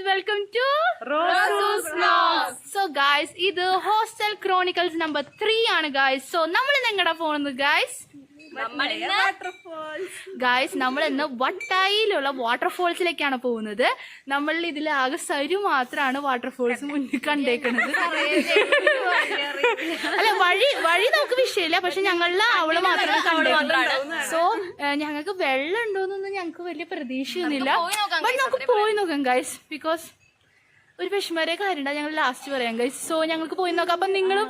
welcome to Rosu's Vlogs. So guys, ഇത് hostel Chronicles number 3 ആണ് guys. So നമ്മൾ എങ്ങടാ പോകുന്നത് guys? നമ്മൾ ഇന്ന് വട്ടായിലുള്ള വാട്ടർഫോൾസിലേക്കാണ് പോകുന്നത്. നമ്മൾ ഇതിൽ ആകെ സരു മാത്രമാണ് വാട്ടർഫോൾസ് മുന്നിൽ കണ്ടേക്കുന്നത്. അല്ല വഴി നമുക്ക് വിഷയമില്ല, പക്ഷെ ഞങ്ങളിലെ അവള് മാത്രമാണ് കണ്ടേക്കുന്നത്. സോ ഞങ്ങൾക്ക് വെള്ളം ഉണ്ടോന്നൊന്നും ഞങ്ങൾക്ക് വലിയ പ്രതീക്ഷയൊന്നുമില്ല. ബട്ട് നമുക്ക് പോയി നോക്കാം ഗൈസ്, ബിക്കോസ് ഒരു വിഷമരെ കാര്യമുണ്ട്. ഞങ്ങൾ ലാസ്റ്റ് പറയാം ഗൈസ്. സോ ഞങ്ങൾക്ക് പോയി നോക്കാം. അപ്പൊ നിങ്ങളും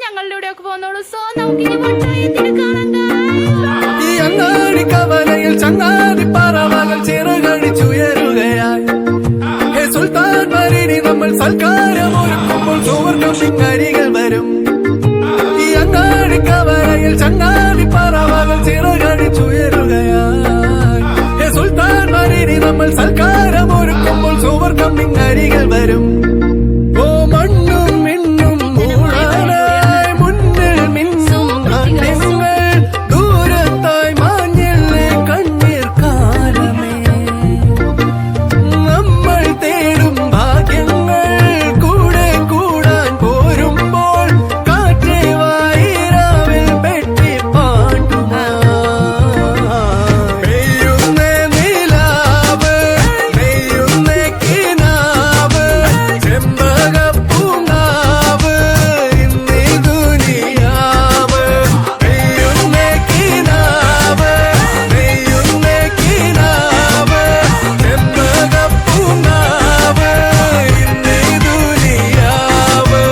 ഞങ്ങളുടെ കൂടെ ഒക്കെ പോകുന്നോളൂ. സോ നമുക്ക് കവലയിൽ ചങ്ങാതി പറവകൾ ചിറകടിച്ചുയരുകയായി. സുൽത്താൻ മരിനി നമ്മൾ സൽക്കാരം ഒരുക്കുമ്പോൾ സുവർഗം പിന്നരികൾ വരും. ഈ അങ്ങാടി കവലയിൽ ചങ്ങാതി പറവകൾ ചിറകടിച്ചുയരുകയായി. സുൽത്താൻ മരിനി നമ്മൾ സൽക്കാരം ഒരുക്കുമ്പോൾ സുവർഗം പിന്നരികൾ വരും. ഓ മണ്ണും മിന്നും മൂഴാനായി മുന്നിൽ മിന്നും കണ്ണിങ്ങൾ ദൂരത്തായി മാഞ്ഞില്ലേ കണ്ണീർ കാലമേ. നമ്മൾ തേടും ഭാഗ്യങ്ങൾ കൂടെ കൂടാൻ പോരുമ്പോൾ കാറ്റേ വായിരാവിൽ പെട്ടി പാട്ടുമായി. പെയ്യുന്നേ നിലാവ് പെയ്യുന്നേ കിനാവ് ചെമ്പകപ്പൂങ്കാവ് ഇന്നീ ദുനിയാവ്. പെയ്യുന്നേ കിനാവ് പെയ്യുന്നേ കിനാവ് ചെമ്പകപ്പൂങ്കാവ് ഇന്നീ ദുനിയാവ്.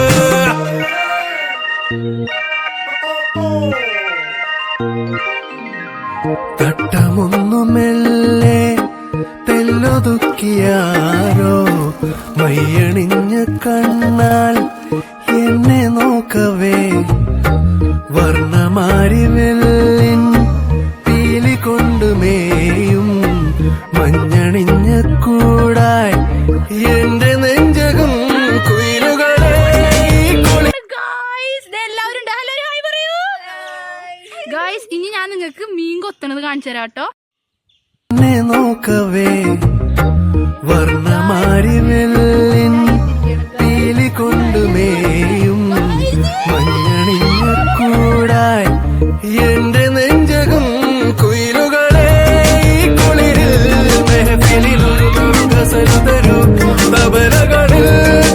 തട്ടമൊന്നുമെല്ലെ തെല്ലൊതുക്കിയാരോ മയ്യണിഞ്ഞ കണ്ണാൽ എന്നെ നോക്കവേ. വർണ്ണമാരി വെള്ളിൻ പീലി കൊണ്ടുമേയും മഞ്ഞണിഞ്ഞ കൂടായി എന്റെ നെഞ്ചകം കുയിലുകളെ ഗൈസ് ഇനി ഞാൻ നിങ്ങൾക്ക് മീൻ കൊത്തണത് കാണിച്ചു തരാം കേട്ടോ. എന്നെ നോക്കവേ. വർണ്ണമാരി വെള്ളിൻ പീലി കൊണ്ടുമേയും മഞ്ഞണിഞ്ഞ കൂടായി എന്റെ നെഞ്ചകം കുയിലുകളെ. കുളിരിൽ മെഹഫിലിലൊരു ഗസൽ തരൂ. തബലകളിൽ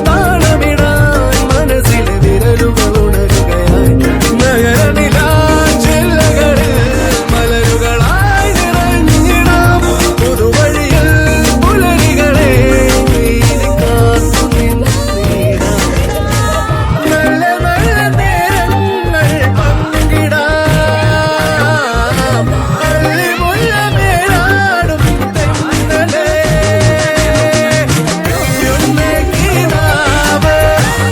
താളമിടാൻ മനസ്സിൽ വിരലുകൾ ഉണരുകയായി. നഗരനിലാ ചില്ലകളിൽ മലരുകളായി നിറഞ്ഞിടാം. പുതുവഴിയിൽ പുലരികളെ കാത്തു നിന്നിടാം. നല്ല നല്ല നേരങ്ങൾ പങ്കിടാം. അള്ളിമുല്ല മേലാടും തെന്നലേ. പെയ്യുന്നേ കിനാവ്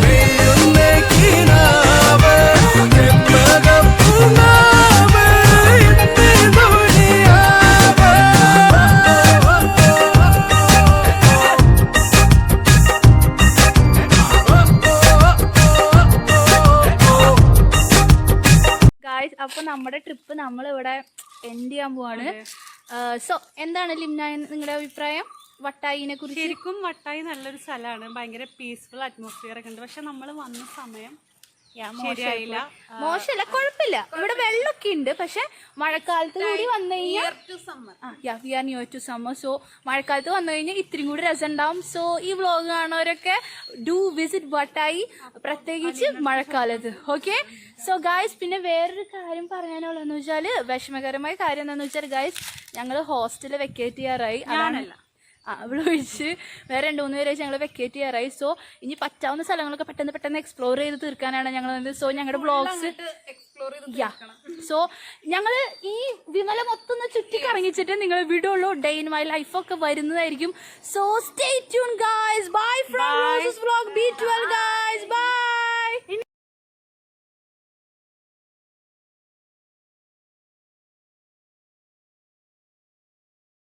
പെയ്യുന്നേ കിനാവ് ചെമ്പകപ്പൂങ്കാവ് ഇന്നീ ദുനിയാവ്. ഗായ്സ് അപ്പൊ നമ്മുടെ ട്രിപ്പ് നമ്മളിവിടെ എൻഡ് ചെയ്യാൻ പോവാണ്. സോ എന്താണ് ലിംന നിങ്ങളുടെ അഭിപ്രായം വട്ടായിനെ കുറിച്ച്? ശരിക്കും വട്ടായി നല്ലൊരു സ്ഥലമാണ്. ഭയങ്കര പീസ്ഫുൾ അറ്റ്മോസ്ഫിയർ ഒക്കെ ഉണ്ട്. പക്ഷെ നമ്മൾ വന്ന സമയം ശരിയായില്ല. മോശമല്ല, കുഴപ്പമില്ല. ഇവിടെ വെള്ളമൊക്കെ ഉണ്ട്. പക്ഷെ മഴക്കാലത്ത് കൂടി വന്നു കഴിഞ്ഞാൽ നിയർ ടു സമ്മർ. സോ മഴക്കാലത്ത് വന്നു കഴിഞ്ഞാൽ ഇത്തിരി കൂടി രസം ഉണ്ടാവും. സോ ഈ വ്ളോഗ് കാണുന്നവരൊക്കെ ഡു വിസിറ്റ് വട്ടായി, പ്രത്യേകിച്ച് മഴക്കാലത്ത്. ഓക്കെ. സോ ഗായ്സ് പിന്നെ വേറൊരു കാര്യം പറയാനുള്ളതെന്ന് വെച്ചാൽ വിഷമകരമായ കാര്യം എന്താണെന്ന് വെച്ചാൽ ഗായ്സ് ഞങ്ങൾ ഹോസ്റ്റലിൽ വെക്കേറ്റ് ചെയ്യാറായി. അതാണല്ല അവിടെ ഒഴിച്ച് വേറെ 2-3 പേരെ ഞങ്ങൾ വെക്കേറ്റ് ചെയ്യാറായി. സോ ഇനി പറ്റാവുന്ന സ്ഥലങ്ങളൊക്കെ പെട്ടെന്ന് എക്സ്പ്ലോർ ചെയ്ത് തീർക്കാനാണ് ഞങ്ങൾ വന്നത്. സോ ഞങ്ങളുടെ ബ്ലോഗ്സ് സോ ഞങ്ങൾ ഈ വിമല മൊത്തം ചുറ്റി കറങ്ങിച്ചിട്ട് നിങ്ങൾ വിടുള്ളൂ. ഡേ ഇൻ മൈ ലൈഫൊക്കെ വരുന്നതായിരിക്കും. So stay tune guys. Bye from roses vlog B12 guys. By.